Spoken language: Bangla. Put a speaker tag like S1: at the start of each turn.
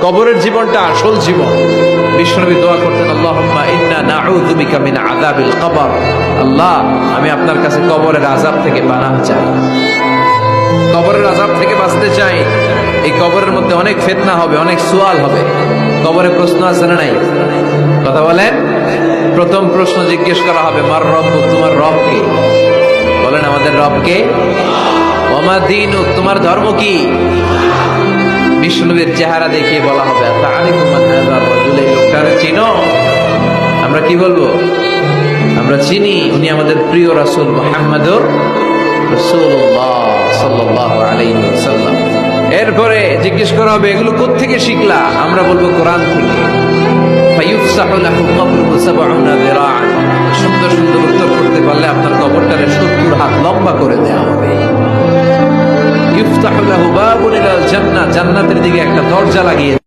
S1: কবরের জীবনটা আসল জীবন। বিশ্বনবী দোয়া করতেন, আল্লাহুম্মা ইন্না নাউযু বিকা মিন আযাবিল কবর। আল্লাহ, আমি আপনার কাছে কবরের আযাব থেকে পানাহ চাই, কবরের আযাব থেকে বাঁচতে চাই। এই কবরের মধ্যে অনেক ফিতনা হবে, অনেক সুয়াল হবে। কবরে প্রশ্ন আছে না নাই? কথা বলেন। প্রথম প্রশ্ন জিজ্ঞেস করা হবে, মার রব্বুক, তোমার রব কে? বলেন, আমাদের রব কে? ওয়া মা দীনুক, তোমার ধর্ম কি? বিষ্ণুবীর চেহারা দেখিয়ে বলা হবে, তাআরিফু মান হাযা রাজুল, এই লোকটারে চিনো? আমরা কি বলবো? আমরা চিনি, উনি আমাদের প্রিয় রাসূল মুহাম্মদুর রাসূলুল্লাহ সাল্লাল্লাহু আলাইহি ওয়াসাল্লাম। এরপরে জিজ্ঞেস করা হবে, এগুলো কোত্থেকে শিখলা? আমরা বলবো, কোরআন থেকে। ফায়ুফসাহু লাহু কবরুহু ৭০ যিরাআন। সুন্দর সুন্দর উত্তর করতে পারলে আপনার কবরটারে ৭০ হাত লম্বা করে দেওয়া হবে। ইফতাহু লাহু বাবুন ইলাল জান্নাহ, জান্নাতের দিকে একটা দরজা লাগিয়ে